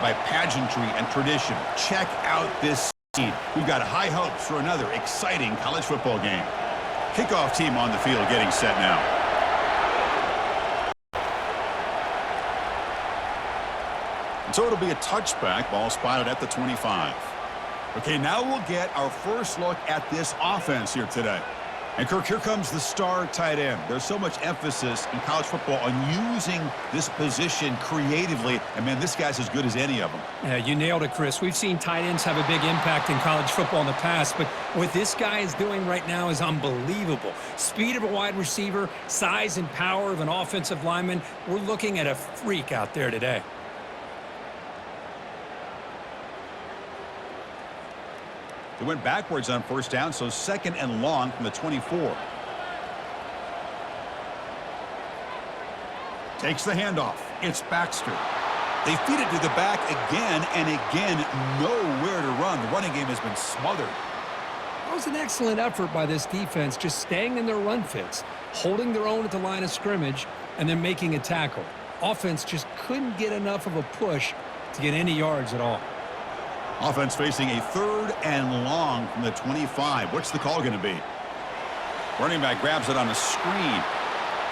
by pageantry and tradition. Check out this scene. We've got high hopes for another exciting college football game. Kickoff team on the field getting set now. And so it'll be a touchback. Ball spotted at the 25. Okay, now we'll get our first look at this offense here today. And, Kirk, here comes the star tight end. There's so much emphasis in college football on using this position creatively. And, man, this guy's as good as any of them. Yeah, you nailed it, Chris. We've seen tight ends have a big impact in college football in the past, but what this guy is doing right now is unbelievable. Speed of a wide receiver, size and power of an offensive lineman. We're looking at a freak out there today. They went backwards on first down, so second and long from the 24. Takes the handoff. It's Baxter. They feed it to the back again and again. Nowhere to run. The running game has been smothered. That was an excellent effort by this defense, just staying in their run fits, holding their own at the line of scrimmage, and then making a tackle. Offense just couldn't get enough of a push to get any yards at all. Offense facing a third and long from the 25. What's the call going to be? Running back grabs it on a screen.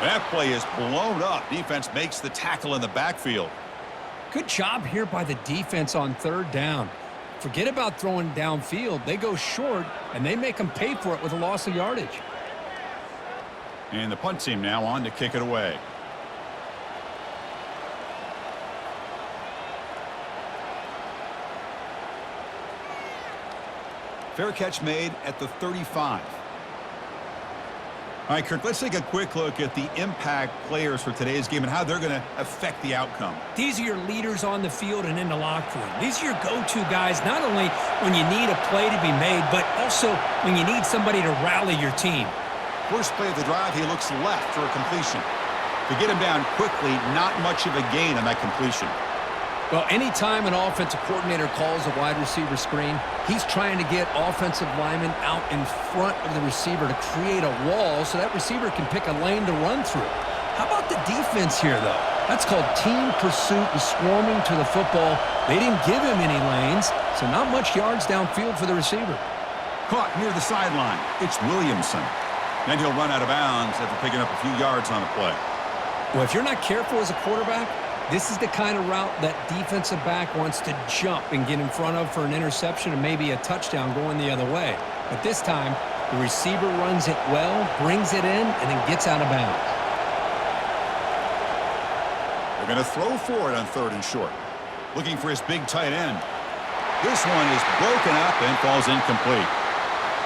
That play is blown up. Defense makes the tackle in the backfield. Good job here by the defense on third down. Forget about throwing downfield. They go short, and they make them pay for it with a loss of yardage. And the punt team now on to kick it away. Fair catch made at the 35. All right, Kirk, let's take a quick look at the impact players for today's game and how they're going to affect the outcome. These are your leaders on the field and in the locker room. These are your go-to guys, not only when you need a play to be made, but also when you need somebody to rally your team. First play of the drive, he looks left for a completion. To get him down quickly, not much of a gain on that completion. Well, anytime an offensive coordinator calls a wide receiver screen, he's trying to get offensive linemen out in front of the receiver to create a wall so that receiver can pick a lane to run through. How about the defense here, though? That's called team pursuit and swarming to the football. They didn't give him any lanes, so not much yards downfield for the receiver. Caught near the sideline. It's Williamson. Then he'll run out of bounds after picking up a few yards on the play. Well, if you're not careful as a quarterback, this is the kind of route that defensive back wants to jump and get in front of for an interception and maybe a touchdown going the other way. But this time, the receiver runs it well, brings it in, and then gets out of bounds. They're going to throw for it on third and short. Looking for his big tight end. This one is broken up and falls incomplete.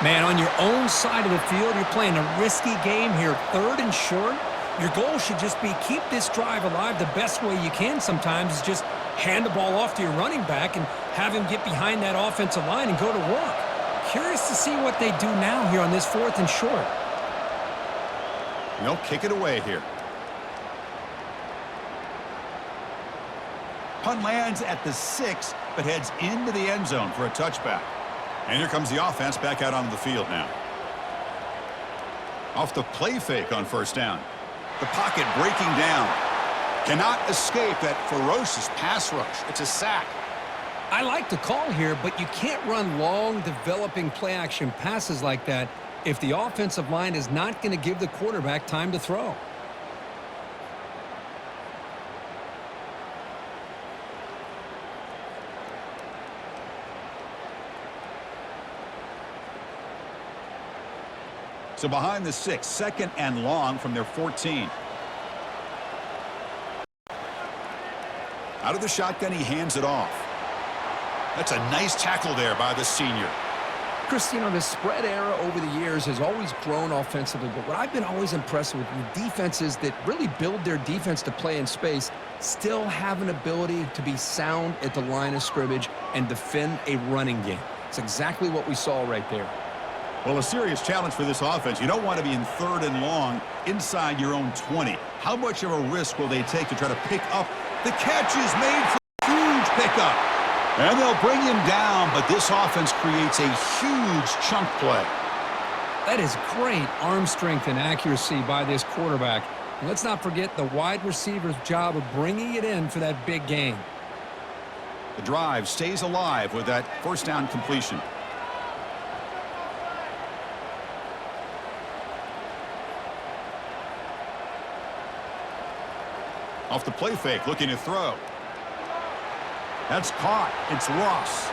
Man, on your own side of the field, you're playing a risky game here, third and short. Your goal should just be keep this drive alive the best way you can sometimes is just hand the ball off to your running back and have him get behind that offensive line and go to work. Curious to see what they do now here on this fourth and short. And they'll kick it away here. Punt lands at the 6, but heads into the end zone for a touchback. And here comes the offense back out onto the field now. Off the play fake on first down. The pocket breaking down. Cannot escape that ferocious pass rush. It's a sack. I like the call here, but you can't run long, developing play-action passes like that if the offensive line is not going to give the quarterback time to throw. So behind the 6, second and long from their 14. Out of the shotgun, he hands it off. That's a nice tackle there by the senior. Chris, you know, the spread era over the years has always grown offensively, but what I've been always impressed with defenses that really build their defense to play in space still have an ability to be sound at the line of scrimmage and defend a running game. It's exactly what we saw right there. Well, a serious challenge for this offense. You don't want to be in third and long inside your own 20. How much of a risk will they take to try to pick up? The catch is made for a huge pickup. And they'll bring him down, but this offense creates a huge chunk play. That is great arm strength and accuracy by this quarterback. And let's not forget the wide receiver's job of bringing it in for that big game. The drive stays alive with that first down completion. Off the play fake, looking to throw. That's caught. It's Ross.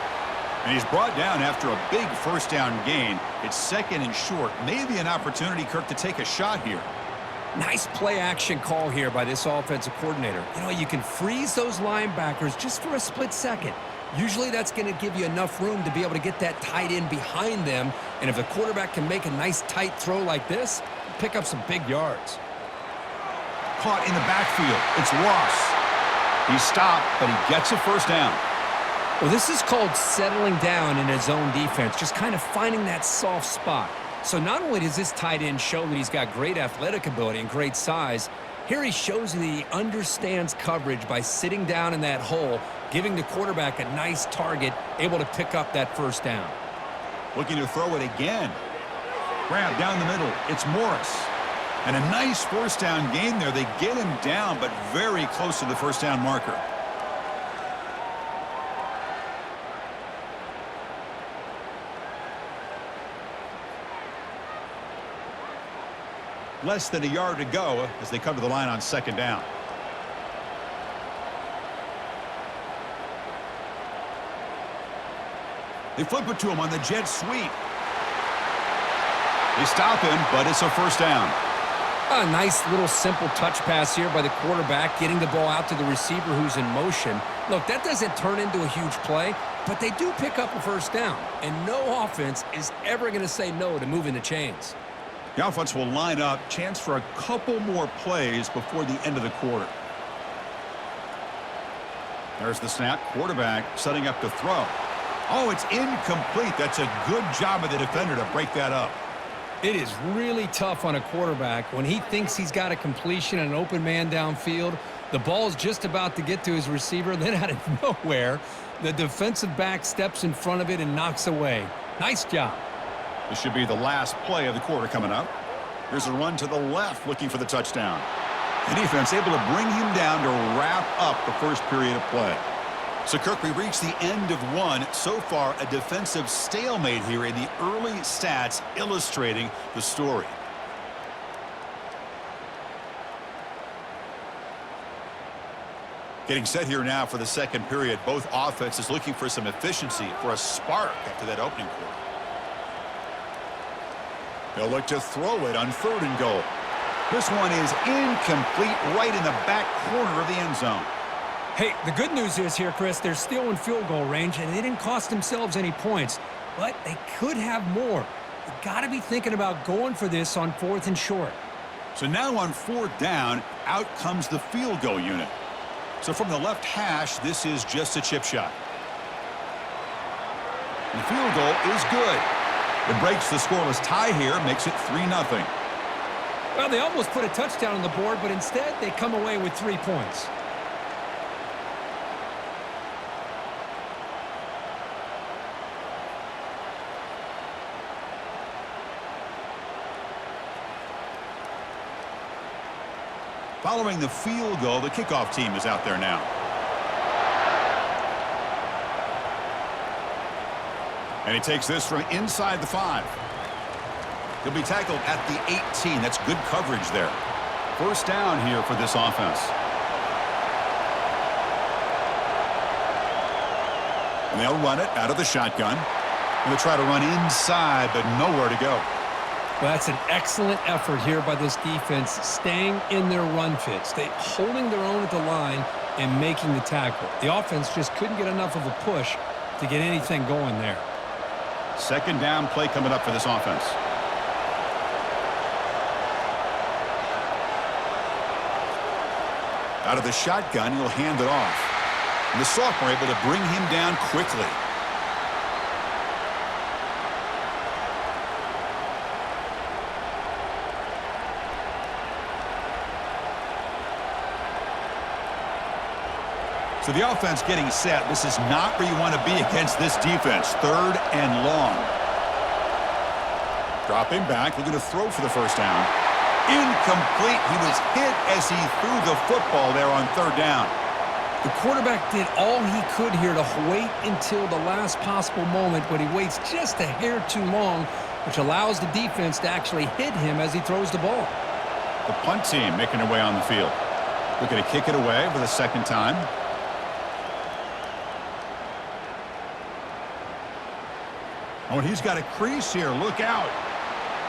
And he's brought down after a big first down gain. It's second and short. Maybe an opportunity, Kirk, to take a shot here. Nice play action call here by this offensive coordinator. You know, you can freeze those linebackers just for a split second. Usually that's going to give you enough room to be able to get that tight end behind them. And if the quarterback can make a nice tight throw like this, pick up some big yards. Caught in the backfield. It's Ross. He's stopped, but he gets a first down. Well, this is called settling down in his own defense, just kind of finding that soft spot. So not only does this tight end show that he's got great athletic ability and great size, here he shows that he understands coverage by sitting down in that hole, giving the quarterback a nice target, able to pick up that first down. Looking to throw it again. Grab down the middle. It's Morris. And a nice first down gain there. They get him down, but very close to the first down marker. Less than a yard to go as they come to the line on second down. They flip it to him on the jet sweep. They stop him, but it's a first down. A nice little simple touch pass here by the quarterback, getting the ball out to the receiver who's in motion. Look, that doesn't turn into a huge play, but they do pick up a first down. And no offense is ever going to say no to moving the chains. The offense will line up. Chance for a couple more plays before the end of the quarter. There's the snap. Quarterback setting up to throw. Oh, it's incomplete. That's a good job of the defender to break that up. It is really tough on a quarterback when he thinks he's got a completion and an open man downfield. The ball's just about to get to his receiver. Then out of nowhere, the defensive back steps in front of it and knocks away. Nice job. This should be the last play of the quarter coming up. Here's a run to the left looking for the touchdown. The defense able to bring him down to wrap up the first period of play. So, Kirk, we reached the end of one. So far, a defensive stalemate here in the early stats illustrating the story. Getting set here now for the second period. Both offenses looking for some efficiency, for a spark after that opening quarter. They'll look to throw it on third and goal. This one is incomplete, right in the back corner of the end zone. Hey, the good news is here, Chris, they're still in field goal range, and they didn't cost themselves any points, but they could have more. You got to be thinking about going for this on fourth and short. So now on fourth down, out comes the field goal unit. So from the left hash, this is just a chip shot. And the field goal is good. It breaks the scoreless tie here, makes it 3-0. Well, they almost put a touchdown on the board, but instead they come away with 3 points. Following the field goal, the kickoff team is out there now. And he takes this from inside the 5. He'll be tackled at the 18. That's good coverage there. First down here for this offense. And they'll run it out of the shotgun. And they'll try to run inside, but nowhere to go. Well, that's an excellent effort here by this defense, staying in their run fits. They holding their own at the line and making the tackle. The offense just couldn't get enough of a push to get anything going there. Second down play coming up for this offense. Out of the shotgun, he'll hand it off. And the sophomore able to bring him down quickly. So the offense getting set. This is not where you want to be against this defense. Third and long. Dropping back, looking to throw for the first down. Incomplete. He was hit as he threw the football there on third down. The quarterback did all he could here to wait until the last possible moment, but he waits just a hair too long, which allows the defense to actually hit him as he throws the ball. The punt team making their way on the field. Looking to kick it away for the second time. Oh, and he's got a crease here. Look out.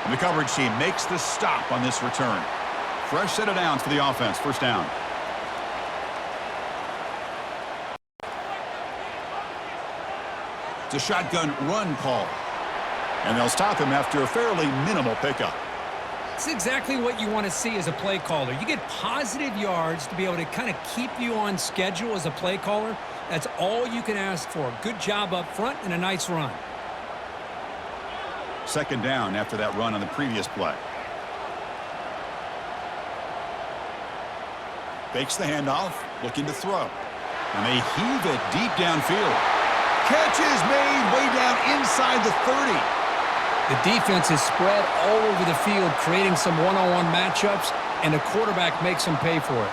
And the coverage team makes the stop on this return. Fresh set of downs for the offense. First down. It's a shotgun run call. And they'll stop him after a fairly minimal pickup. It's exactly what you want to see as a play caller. You get positive yards to be able to kind of keep you on schedule as a play caller. That's all you can ask for. Good job up front and a nice run. Second down after that run on the previous play. Fakes the handoff, looking to throw. And they heave it deep downfield. Catch is made way down inside the 30. The defense is spread all over the field, creating some one-on-one matchups, and the quarterback makes them pay for it.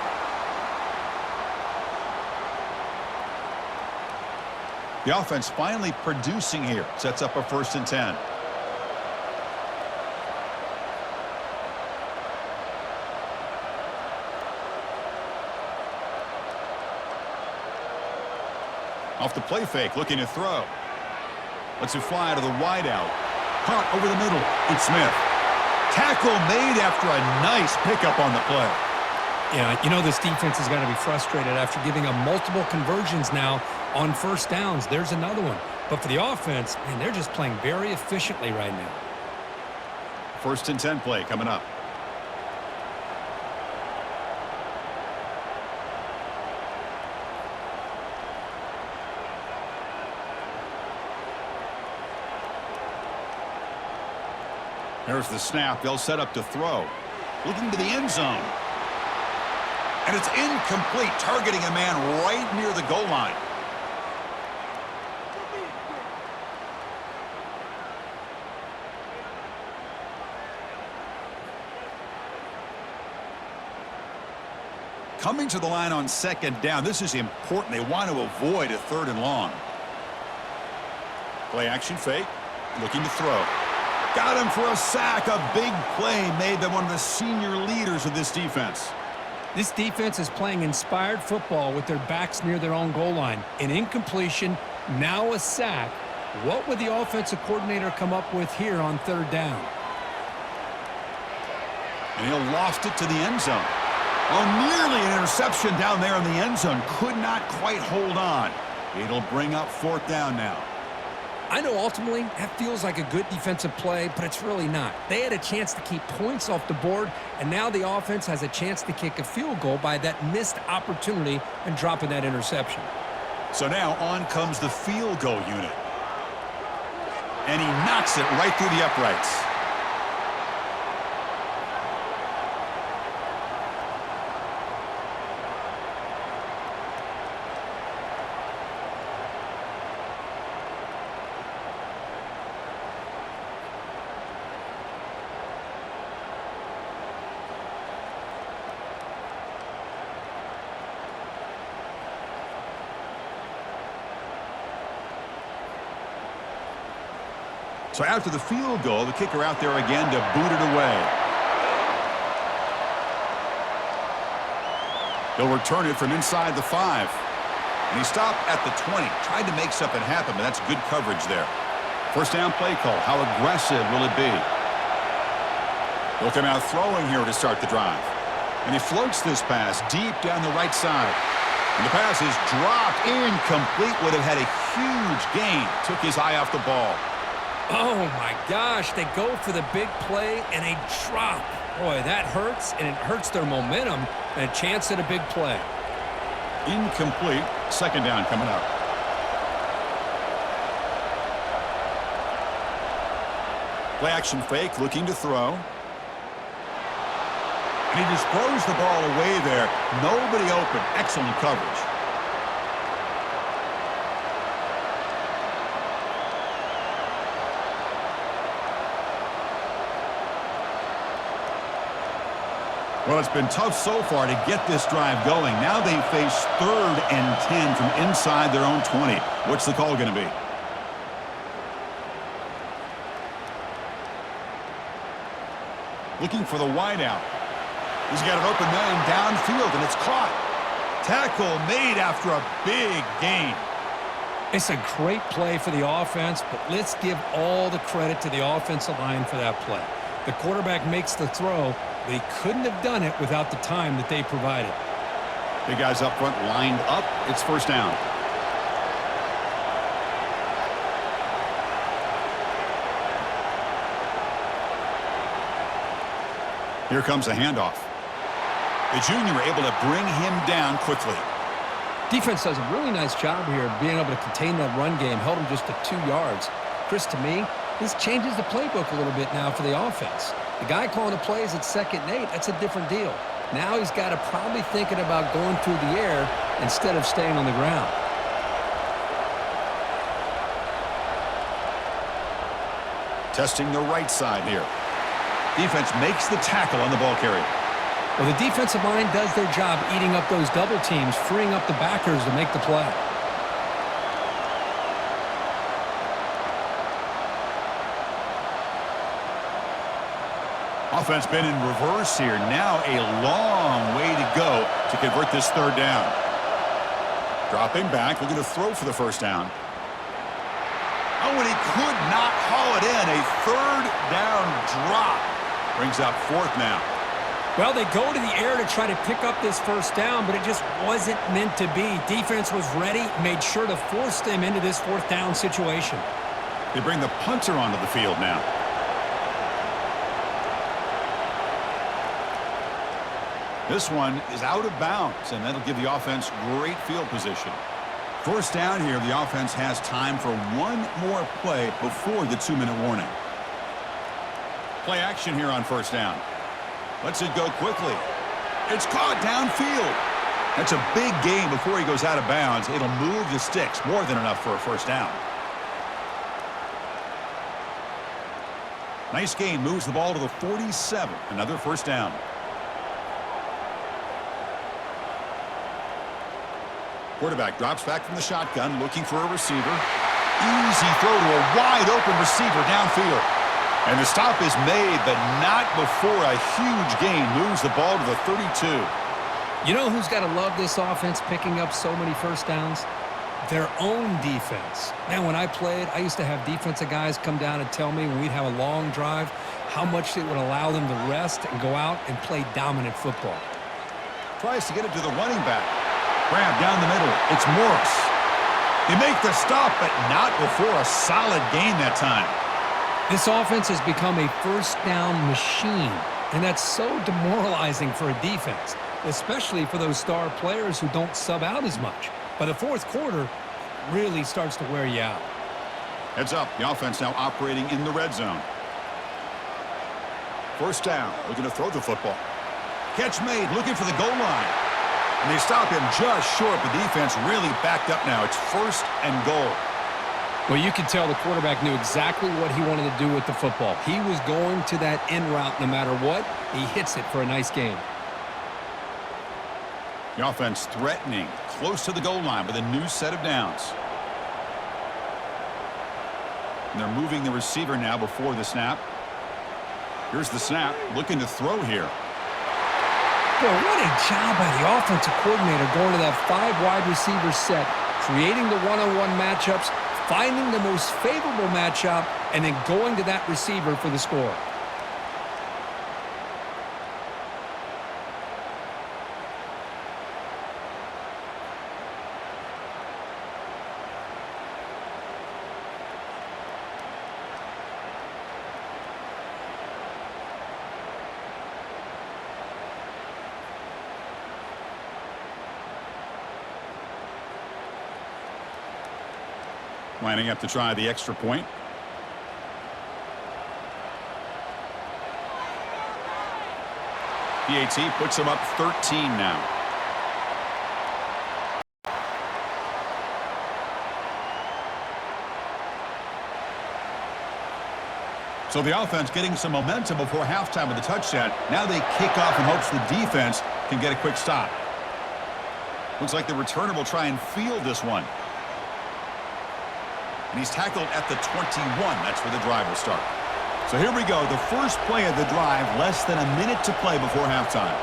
The offense finally producing here. Sets up a 1st and 10. Off the play fake, looking to throw. Lets it fly to the wideout. Caught over the middle. It's Smith. Tackle made after a nice pickup on the play. Yeah, you know this defense is going to be frustrated after giving up multiple conversions now on first downs. There's another one. But for the offense, man, they're just playing very efficiently right now. 1st and 10 play coming up. There's the snap. They'll set up to throw. Looking to the end zone. And it's incomplete, targeting a man right near the goal line. Coming to the line on 2nd down. This is important. They want to avoid a 3rd and long. Play action fake. Looking to throw. Got him for a sack. A big play made by one of the senior leaders of this defense. This defense is playing inspired football with their backs near their own goal line. An incompletion, now a sack. What would the offensive coordinator come up with here on 3rd down? And he'll loft it to the end zone. Oh, nearly an interception down there in the end zone. Could not quite hold on. It'll bring up 4th down now. I know ultimately that feels like a good defensive play, but it's really not. They had a chance to keep points off the board, and now the offense has a chance to kick a field goal by that missed opportunity and dropping that interception. So now on comes the field goal unit. And he knocks it right through the uprights. So after the field goal, the kicker out there again to boot it away. They'll return it from inside the 5. And he stopped at the 20. Tried to make something happen, but that's good coverage there. 1st down play call. How aggressive will it be? They'll come out throwing here to start the drive. And he floats this pass deep down the right side. And the pass is dropped incomplete. Would have had a huge gain. Took his eye off the ball. Oh, my gosh. They go for the big play, and they drop. Boy, that hurts, and it hurts their momentum and a chance at a big play. Incomplete. 2nd down coming up. Play action fake, looking to throw. And he just throws the ball away there. Nobody open. Excellent coverage. Well, it's been tough so far to get this drive going. Now they face 3rd and 10 from inside their own 20. What's the call going to be? Looking for the wideout. He's got an open man downfield, and it's caught. Tackle made after a big gain. It's a great play for the offense, but let's give all the credit to the offensive line for that play. The quarterback makes the throw, but he couldn't have done it without the time that they provided. Big guys up front lined up. It's first down. Here comes a handoff. The junior able to bring him down quickly. Defense does a really nice job here being able to contain that run game, held him just to 2 yards. Chris, to me, this changes the playbook a little bit now for the offense. The guy calling the plays at 2nd and 8, that's a different deal. Now he's got to probably thinking about going through the air instead of staying on the ground. Testing the right side here. Defense makes the tackle on the ball carrier. Well, the defensive line does their job eating up those double teams, freeing up the backers to make the play. Offense been in reverse here. Now a long way to go to convert this 3rd down. Dropping back, looking to throw for the first down. Oh, and he could not haul it in. A 3rd down drop. Brings up 4th now. Well, they go to the air to try to pick up this first down, but it just wasn't meant to be. Defense was ready, made sure to force them into this 4th down situation. They bring the punter onto the field now. This one is out of bounds, and that'll give the offense great field position. First down here, the offense has time for one more play before the 2-minute warning. Play action here on first down. Lets it go quickly. It's caught downfield. That's a big gain before he goes out of bounds. It'll move the sticks, more than enough for a first down. Nice gain, moves the ball to the 47. Another first down. Quarterback drops back from the shotgun, looking for a receiver. Easy throw to a wide-open receiver downfield. And the stop is made, but not before a huge gain moves the ball to the 32. You know who's got to love this offense picking up so many first downs? Their own defense. Man, when I played, I used to have defensive guys come down and tell me when we'd have a long drive how much it would allow them to rest and go out and play dominant football. Tries to get it to the running back. Grab down the middle. It's Morris. They make the stop, but not before a solid gain that time. This offense has become a first down machine, and that's so demoralizing for a defense, especially for those star players who don't sub out as much. By the 4th quarter, it really starts to wear you out. Heads up, the offense now operating in the red zone. First down, looking to throw the football. Catch made, looking for the goal line. And they stop him just short. The defense really backed up now. It's 1st and goal. Well, you can tell the quarterback knew exactly what he wanted to do with the football. He was going to that in route no matter what. He hits it for a nice gain. The offense threatening, close to the goal line with a new set of downs. And they're moving the receiver now before the snap. Here's the snap, looking to throw here. Boy, what a job by the offensive coordinator going to that 5 wide receiver set, creating the one-on-one matchups, finding the most favorable matchup, and then going to that receiver for the score. Lining up to try the extra point. PAT puts him up 13 now. So the offense getting some momentum before halftime with the touchdown. Now they kick off in hopes the defense can get a quick stop. Looks like the returner will try and field this one. And he's tackled at the 21. That's where the drive will start. So here we go. The first play of the drive, less than a minute to play before halftime.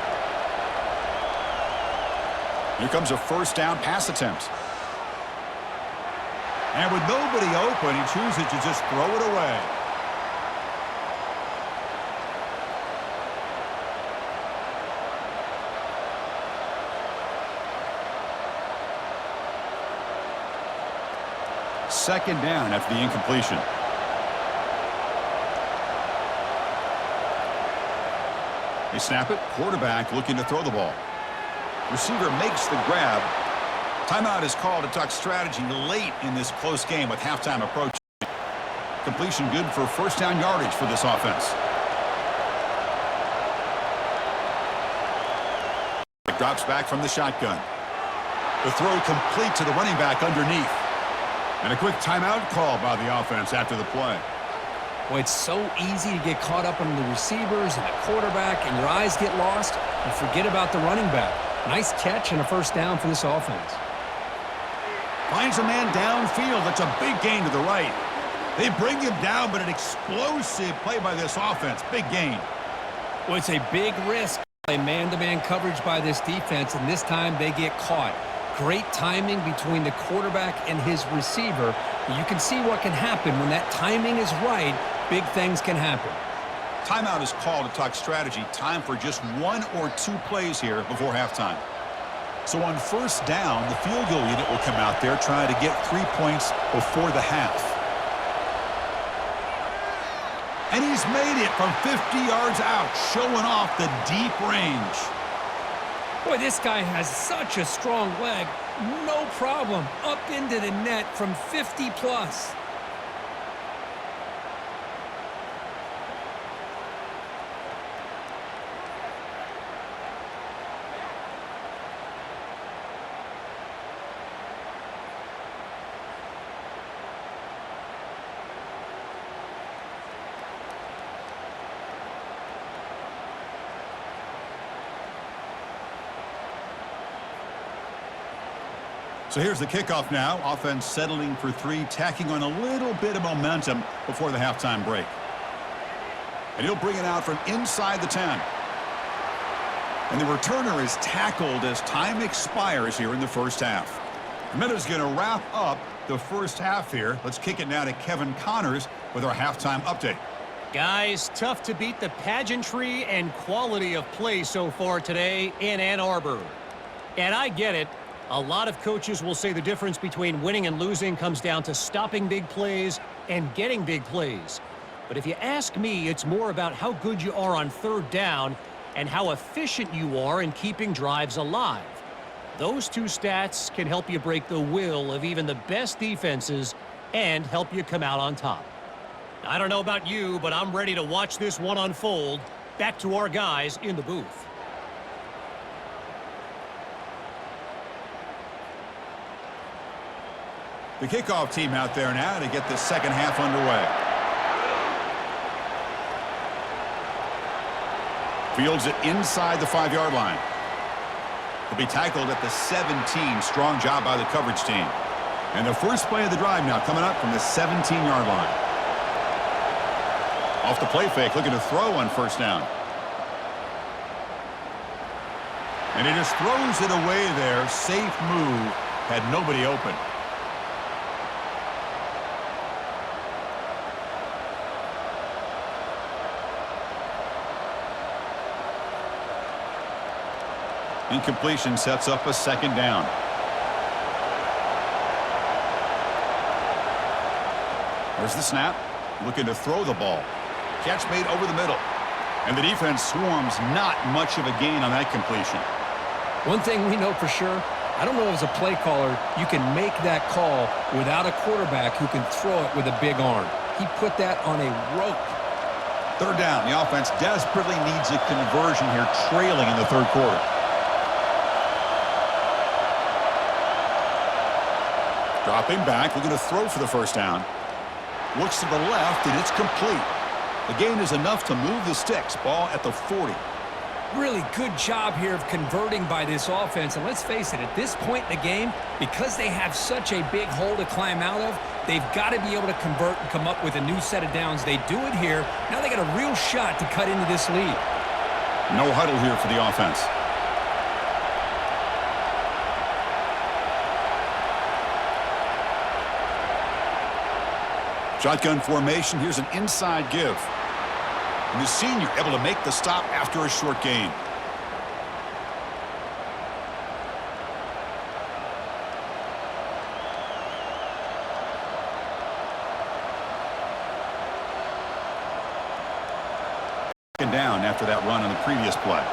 Here comes a first down pass attempt. And with nobody open, he chooses to just throw it away. Second down after the incompletion. They snap it. Quarterback looking to throw the ball. Receiver makes the grab. Timeout is called to talk strategy late in this close game with halftime approaching. Completion good for first down yardage for this offense. It drops back from the shotgun. The throw complete to the running back underneath. And a quick timeout call by the offense after the play. Well, it's so easy to get caught up on the receivers and the quarterback, and your eyes get lost and forget about the running back. Nice catch and a first down for this offense. Finds a man downfield. That's a big gain to the right. They bring him down, but an explosive play by this offense. Big gain. Well, it's a big risk. A man-to-man coverage by this defense, and this time they get caught. Great timing between the quarterback and his receiver. You can see what can happen when that timing is right. Big things can happen. Timeout is called to talk strategy. Time for just one or two plays here before halftime. So on first down, the field goal unit will come out there trying to get 3 points before the half. And he's made it from 50 yards out, showing off the deep range. Boy, this guy has such a strong leg. No problem. Up into the net from 50 plus. So here's the kickoff now. Offense settling for three, tacking on a little bit of momentum before the halftime break. And he'll bring it out from inside the 10. And the returner is tackled as time expires here in the first half. The Meadows going to wrap up the first half here. Let's kick it now to Kevin Connors with our halftime update. Guys, tough to beat the pageantry and quality of play so far today in Ann Arbor. And I get it. A lot of coaches will say the difference between winning and losing comes down to stopping big plays and getting big plays. But if you ask me, it's more about how good you are on third down and how efficient you are in keeping drives alive. Those two stats can help you break the will of even the best defenses and help you come out on top. I don't know about you, but I'm ready to watch this one unfold. Back to our guys in the booth. The kickoff team out there now to get the second half underway. Fields it inside the 5-yard line. He'll be tackled at the 17. Strong job by the coverage team. And the first play of the drive now coming up from the 17-yard line. Off the play fake, looking to throw on first down. And he just throws it away there. Safe move. Had nobody open. Incompletion sets up a second down. There's the snap. Looking to throw the ball. Catch made over the middle. And the defense swarms. Not much of a gain on that completion. One thing we know for sure, I don't know as a play caller, you can make that call without a quarterback who can throw it with a big arm. He put that on a rope. Third down. The offense desperately needs a conversion here, trailing in the third quarter. Dropping back, looking to throw for the first down. Looks to the left, and it's complete. The gain is enough to move the sticks. Ball at the 40. Really good job here of converting by this offense. And let's face it, at this point in the game, because they have such a big hole to climb out of, they've got to be able to convert and come up with a new set of downs. They do it here. Now they got a real shot to cut into this lead. No huddle here for the offense. Shotgun formation. Here's an inside give. And the senior able to make the stop after a short gain. Second down after that run on the previous play.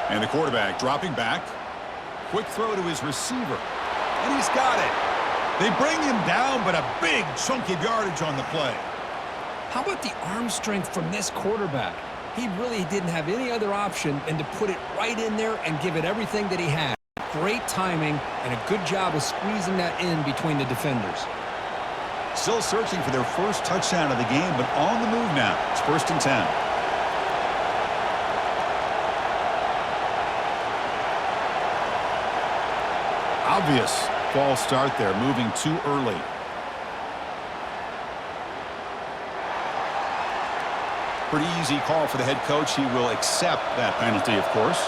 And the quarterback dropping back. Quick throw to his receiver. And he's got it. They bring him down, but a big chunk of yardage on the play. How about the arm strength from this quarterback? He really didn't have any other option than to put it right in there and give it everything that he had. Great timing and a good job of squeezing that in between the defenders. Still searching for their first touchdown of the game, but on the move now. It's 1st and 10. Obvious false start there, moving too early. Pretty easy call for the head coach. He will accept that penalty, of course.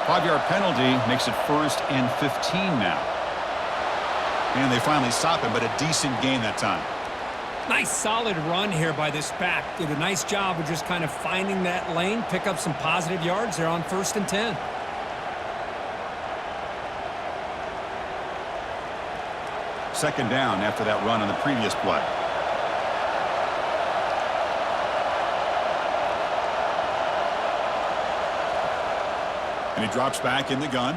5-yard penalty makes it 1st and 15 now. And they finally stop him, but a decent gain that time. Nice solid run here by this back. Did a nice job of just kind of finding that lane, pick up some positive yards there on 1st and 10. Second down after that run on the previous play. And he drops back in the gun.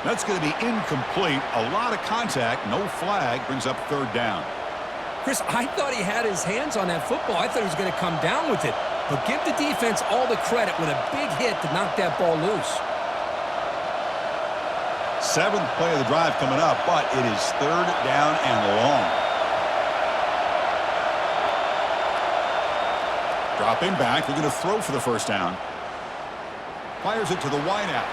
That's going to be incomplete. A lot of contact. No flag. Brings up 3rd down. Chris, I thought he had his hands on that football. I thought he was going to come down with it. But give the defense all the credit with a big hit to knock that ball loose. 7th play of the drive coming up, but it is 3rd down and long. Dropping back. They're going to throw for the 1st down. Fires it to the wideout.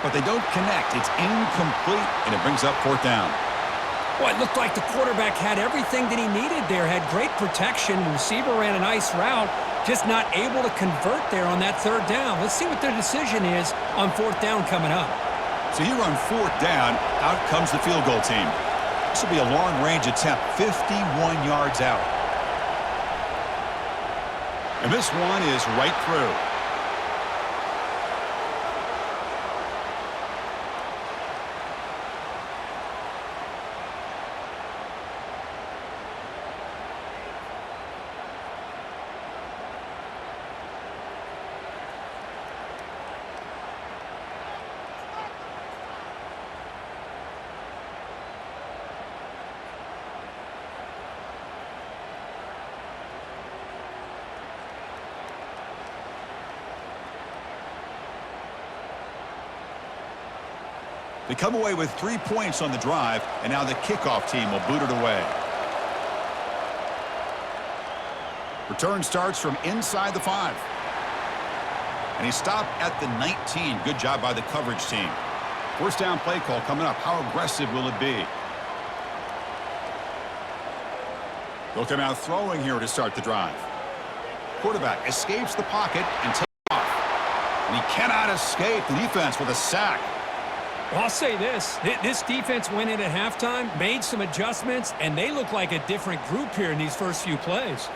But they don't connect. It's incomplete, and it brings up 4th down. Well, it looked like the quarterback had everything that he needed there. Had great protection. The receiver ran a nice route. Just not able to convert there on that 3rd down. Let's see what their decision is on 4th down coming up. So here on 4th down, out comes the field goal team. This will be a long-range attempt, 51 yards out. And this one is right through. They come away with 3 points on the drive, and now the kickoff team will boot it away. Return starts from inside the 5. And he stopped at the 19. Good job by the coverage team. 1st down play call coming up. How aggressive will it be? They'll come out throwing here to start the drive. Quarterback escapes the pocket and takes off. And he cannot escape the defense with a sack. Well, I'll say this. This defense went in at halftime, made some adjustments, and they look like a different group here in these first few plays.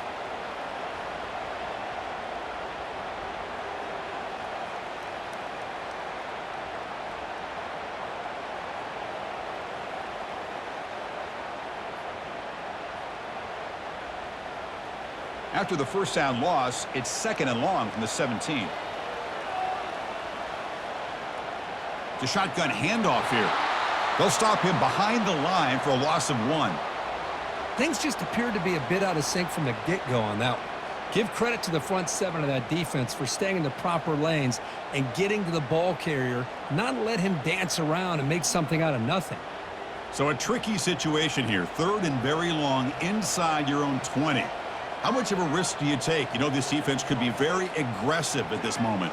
After the 1st down loss, it's 2nd and long from the 17. The shotgun handoff here. They'll stop him behind the line for a loss of 1. Things just appeared to be a bit out of sync from the get-go on that one. Give credit to the front 7 of that defense for staying in the proper lanes and getting to the ball carrier, not let him dance around and make something out of nothing. So a tricky situation here. 3rd and very long inside your own 20. How much of a risk do you take? You know this defense could be very aggressive at this moment.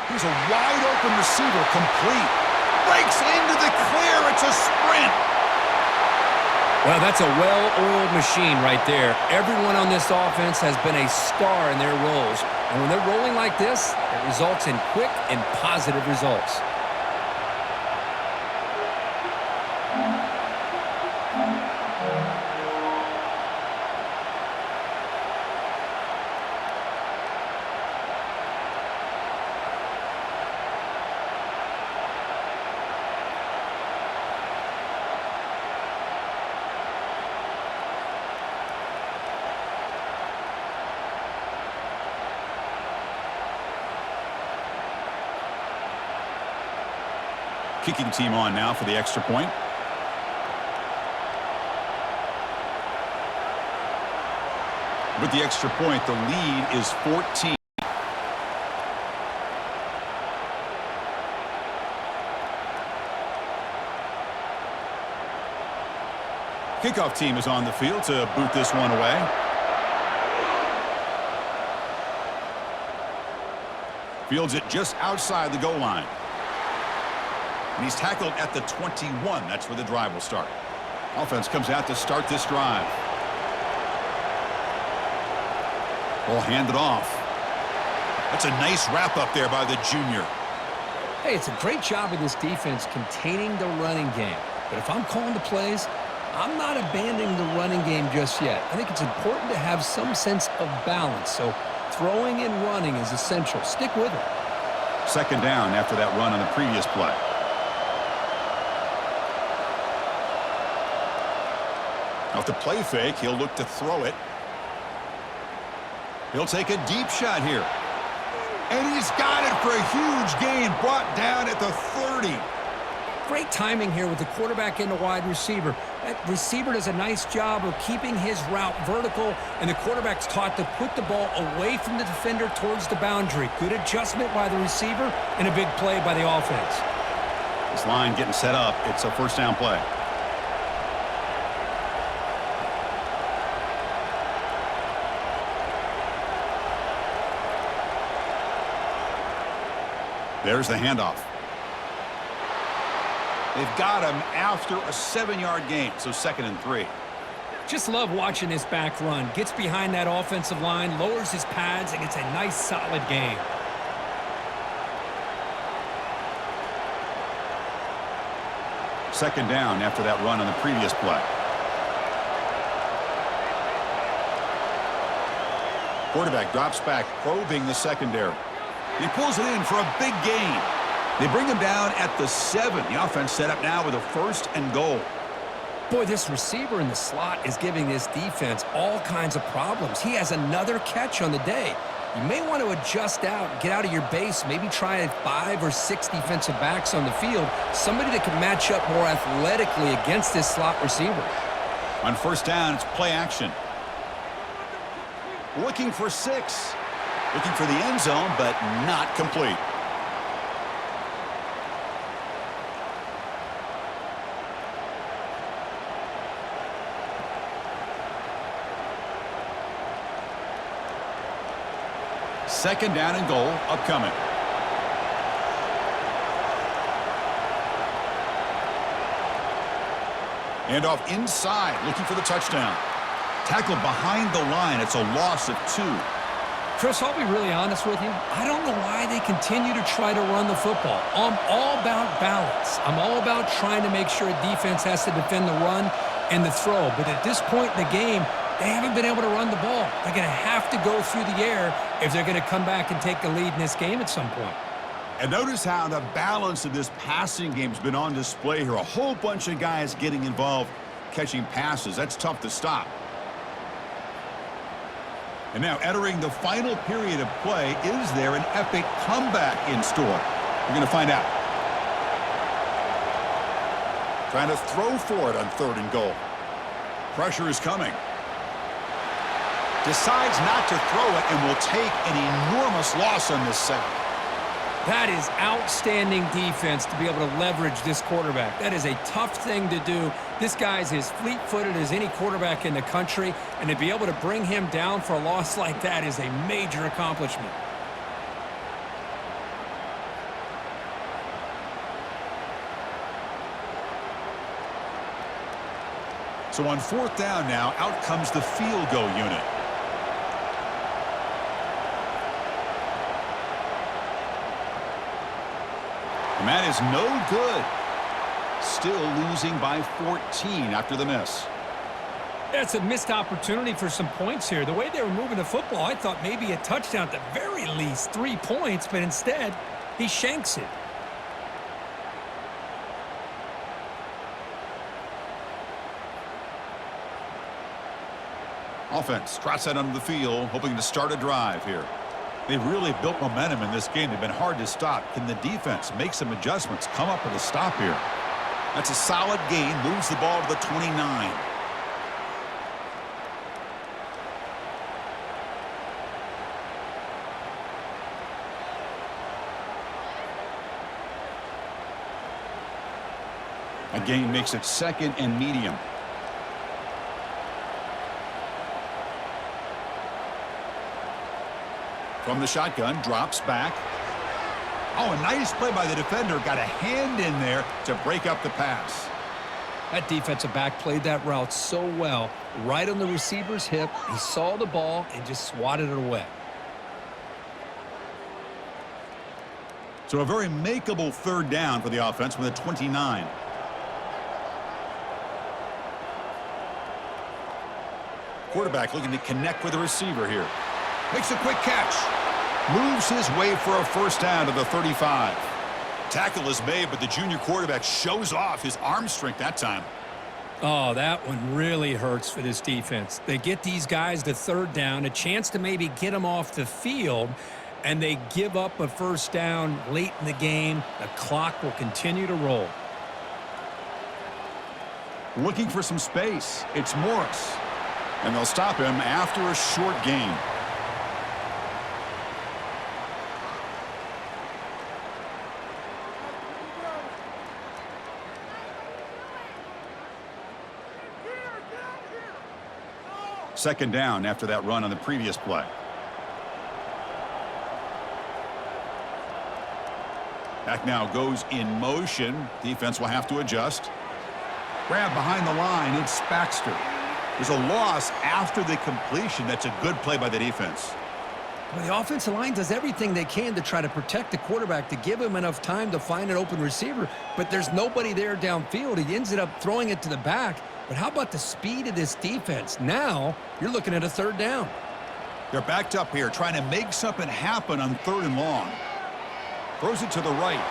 Here's a wide open receiver, complete. Breaks into the clear. It's a sprint. Well, that's a well-oiled machine right there. Everyone on this offense has been a star in their roles. And when they're rolling like this, it results in quick and positive results. Kicking team on now for the extra point. With the extra point, the lead is 14. Kickoff team is on the field to boot this one away. Fields it just outside the goal line. And he's tackled at the 21. That's where the drive will start. Offense comes out to start this drive. Ball handed off. That's a nice wrap up there by the junior. Hey, it's a great job of this defense containing the running game. But if I'm calling the plays, I'm not abandoning the running game just yet. I think it's important to have some sense of balance. So throwing and running is essential. Stick with it. 2nd down after that run on the previous play. Off the play fake, he'll look to throw it. He'll take a deep shot here. And he's got it for a huge gain, brought down at the 30. Great timing here with the quarterback and the wide receiver. That receiver does a nice job of keeping his route vertical, and the quarterback's taught to put the ball away from the defender towards the boundary. Good adjustment by the receiver and a big play by the offense. This line getting set up. It's a 1st down play. There's the handoff. They've got him after a 7-yard gain, so 2nd and 3. Just love watching this back run. Gets behind that offensive line, lowers his pads, and gets a nice solid gain. Second down after that run on the previous play. Quarterback drops back, probing the secondary. He pulls it in for a big gain. They bring him down at the 7. The offense set up now with a 1st and goal. Boy, this receiver in the slot is giving this defense all kinds of problems. He has another catch on the day. You may want to adjust out, get out of your base, maybe try 5 or 6 defensive backs on the field, somebody that can match up more athletically against this slot receiver. On 1st down, it's play action. Looking for 6. Looking for the end zone, but not complete. Second down and goal upcoming. And off inside, looking for the touchdown. Tackled behind the line. It's a loss of 2. Chris, I'll be really honest with you. I don't know why they continue to try to run the football. I'm all about balance. I'm all about trying to make sure a defense has to defend the run and the throw. But at this point in the game, they haven't been able to run the ball. They're going to have to go through the air if they're going to come back and take the lead in this game at some point. And notice how the balance of this passing game has been on display here. A whole bunch of guys getting involved, catching passes. That's tough to stop. And now entering the final period of play, is there an epic comeback in store? We're going to find out. Trying to throw for it on 3rd and goal. Pressure is coming. Decides not to throw it and will take an enormous loss on this sack. That is outstanding defense to be able to leverage this quarterback. That is a tough thing to do. This guy's as fleet-footed as any quarterback in the country, and to be able to bring him down for a loss like that is a major accomplishment. So on 4th down now, out comes the field goal unit. And that is no good. Still losing by 14 after the miss. That's a missed opportunity for some points here. The way they were moving the football, I thought maybe a touchdown at the very least, 3 points, but instead, he shanks it. Offense trots out onto the field, hoping to start a drive here. They've really built momentum in this game. They've been hard to stop. Can the defense make some adjustments, come up with a stop here? That's a solid gain, moves the ball to the 29. A gain makes it 2nd and medium. From the shotgun, drops back. Oh, a nice play by the defender. Got a hand in there to break up the pass. That defensive back played that route so well. Right on the receiver's hip, he saw the ball and just swatted it away. So a very makeable 3rd down for the offense with a 29. Quarterback looking to connect with the receiver here. Makes a quick catch. Moves his way for a 1st down to the 35. Tackle is made, but the junior quarterback shows off his arm strength that time. Oh, that one really hurts for this defense. They get these guys to 3rd down, a chance to maybe get them off the field, and they give up a 1st down late in the game. The clock will continue to roll. Looking for some space. It's Morris. And they'll stop him after a short gain. Second down after that run on the previous play. Back now goes in motion. Defense will have to adjust. Grab behind the line. It's Baxter. There's a loss after the completion. That's a good play by the defense. Well, the offensive line does everything they can to try to protect the quarterback, to give him enough time to find an open receiver, but there's nobody there downfield. He ends up throwing it to the back. But how about the speed of this defense? Now you're looking at a 3rd down. They're backed up here, trying to make something happen on 3rd and long. Throws it to the right.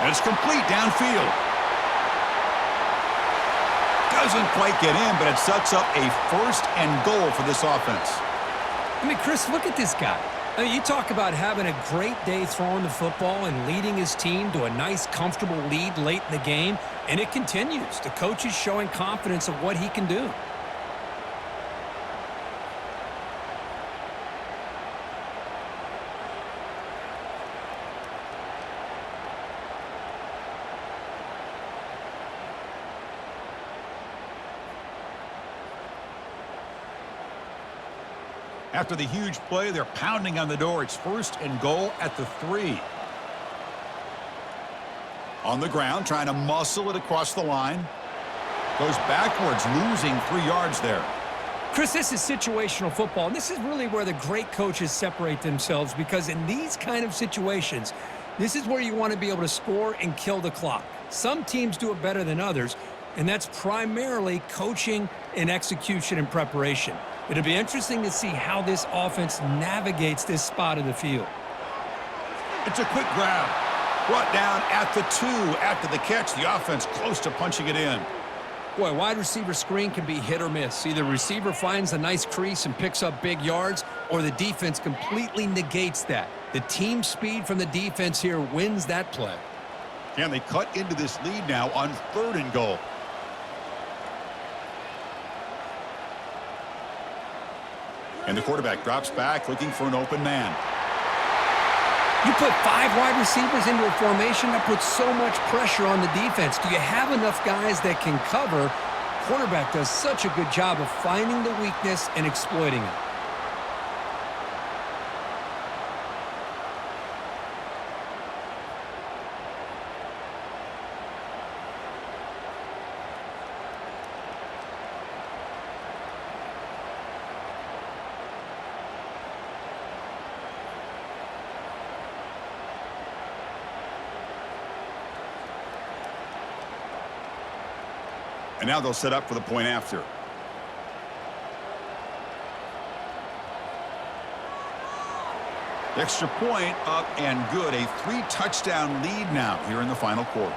And it's complete downfield. Doesn't quite get in, but it sets up a 1st and goal for this offense. I mean, Chris, look at this guy. I mean, you talk about having a great day throwing the football and leading his team to a nice, comfortable lead late in the game, and it continues. The coach is showing confidence of what he can do. After the huge play, they're pounding on the door. It's 1st and goal at the 3. On the ground, trying to muscle it across the line. Goes backwards, losing 3 yards there. Chris, this is situational football, and this is really where the great coaches separate themselves, because in these kind of situations, this is where you want to be able to score and kill the clock. Some teams do it better than others, and that's primarily coaching and execution and preparation. It'll be interesting to see how this offense navigates this spot of the field. It's a quick grab. Brought down at the 2 after the catch. The offense close to punching it in. Boy, wide receiver screen can be hit or miss. Either receiver finds a nice crease and picks up big yards, or the defense completely negates that. The team speed from the defense here wins that play. Can they cut into this lead now on 3rd and goal? And the quarterback drops back looking for an open man. You put 5 wide receivers into a formation, that puts so much pressure on the defense. Do you have enough guys that can cover? Quarterback does such a good job of finding the weakness and exploiting it. And now they'll set up for the point after. Extra point up and good. A 3-touchdown lead now here in the final quarter.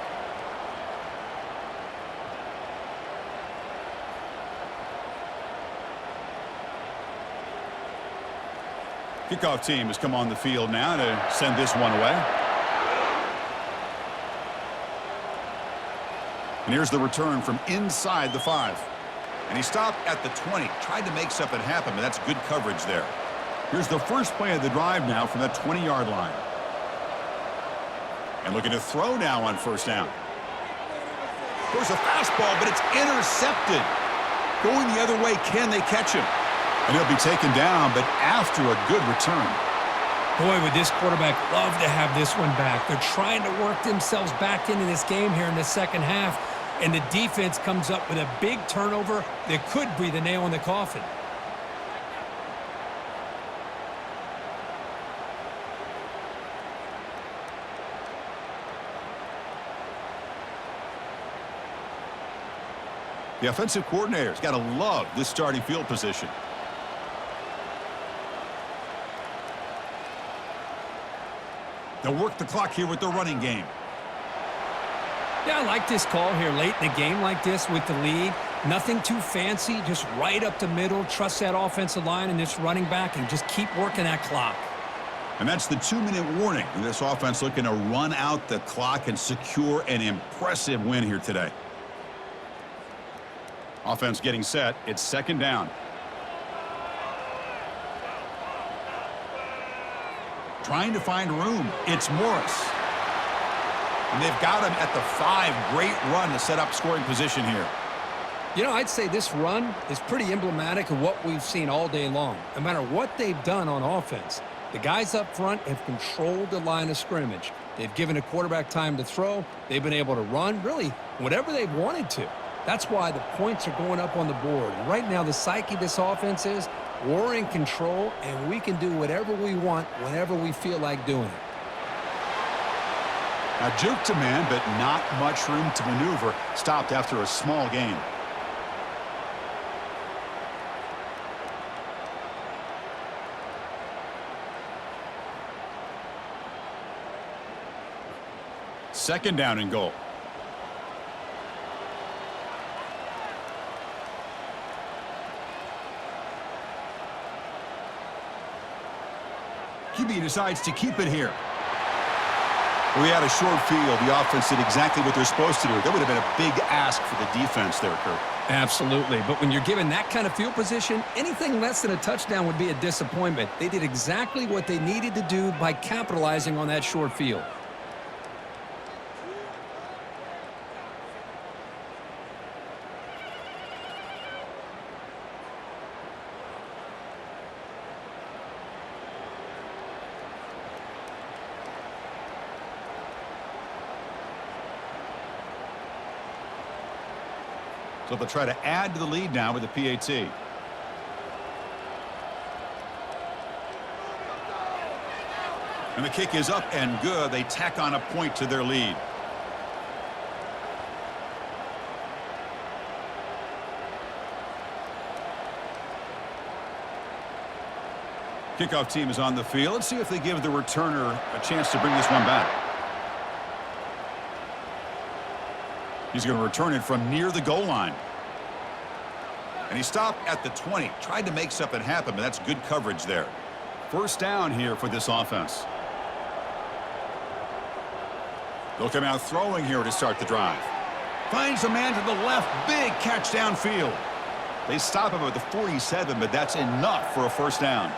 Kickoff team has come on the field now to send this one away. And here's the return from inside the 5. And he stopped at the 20. Tried to make something happen, but that's good coverage there. Here's the first play of the drive now from that 20-yard line. And looking to throw now on first down. There's a fastball, but it's intercepted. Going the other way, can they catch him? And he'll be taken down, but after a good return. Boy, would this quarterback love to have this one back. They're trying to work themselves back into this game here in the second half. And the defense comes up with a big turnover that could be the nail in the coffin. The offensive coordinator's got to love this starting field position. They'll work the clock here with their running game. Yeah, I like this call here late in the game like this with the lead. Nothing too fancy, just right up the middle. Trust that offensive line and this running back and just keep working that clock. And that's the 2-minute warning. This offense looking to run out the clock and secure an impressive win here today. Offense getting set. It's second down. Trying to find room. It's Morris. And they've got him at the 5. Great run to set up scoring position here. You know, I'd say this run is pretty emblematic of what we've seen all day long. No matter what they've done on offense, the guys up front have controlled the line of scrimmage. They've given a quarterback time to throw. They've been able to run, really, whatever they've wanted to. That's why the points are going up on the board. And right now, the psyche of this offense is we're in control, and we can do whatever we want whenever we feel like doing it. Now, juke to man, but not much room to maneuver. Stopped after a small gain. Second down and goal. QB decides to keep it here. We had a short field. The offense did exactly what they're supposed to do. That would have been a big ask for the defense there, Kurt. Absolutely. But when you're given that kind of field position, anything less than a touchdown would be a disappointment. They did exactly what they needed to do by capitalizing on that short field. So they'll try to add to the lead now with the PAT. And the kick is up and good. They tack on a point to their lead. Kickoff team is on the field. Let's see if they give the returner a chance to bring this one back. He's going to return it from near the goal line. And he stopped at the 20. Tried to make something happen, but that's good coverage there. First down here for this offense. They'll come out throwing here to start the drive. Finds a man to the left. Big catch downfield. They stop him at the 47, but that's enough for a first down.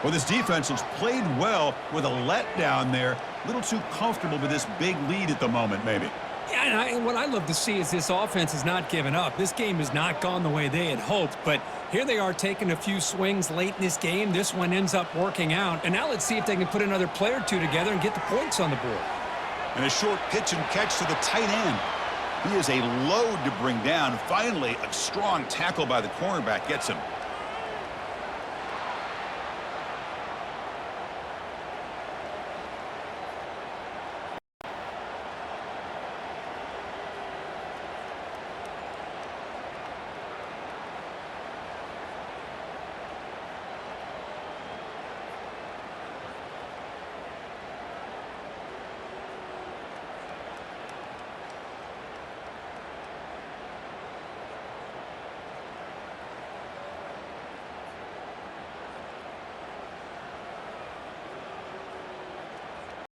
Well, this defense has played well with a letdown there. A little too comfortable with this big lead at the moment, maybe. Yeah, and what I love to see is this offense has not given up. This game has not gone the way they had hoped, but here they are taking a few swings late in this game. This one ends up working out, and now let's see if they can put another play or two together and get the points on the board. And a short pitch and catch to the tight end. He is a load to bring down. Finally, a strong tackle by the cornerback gets him.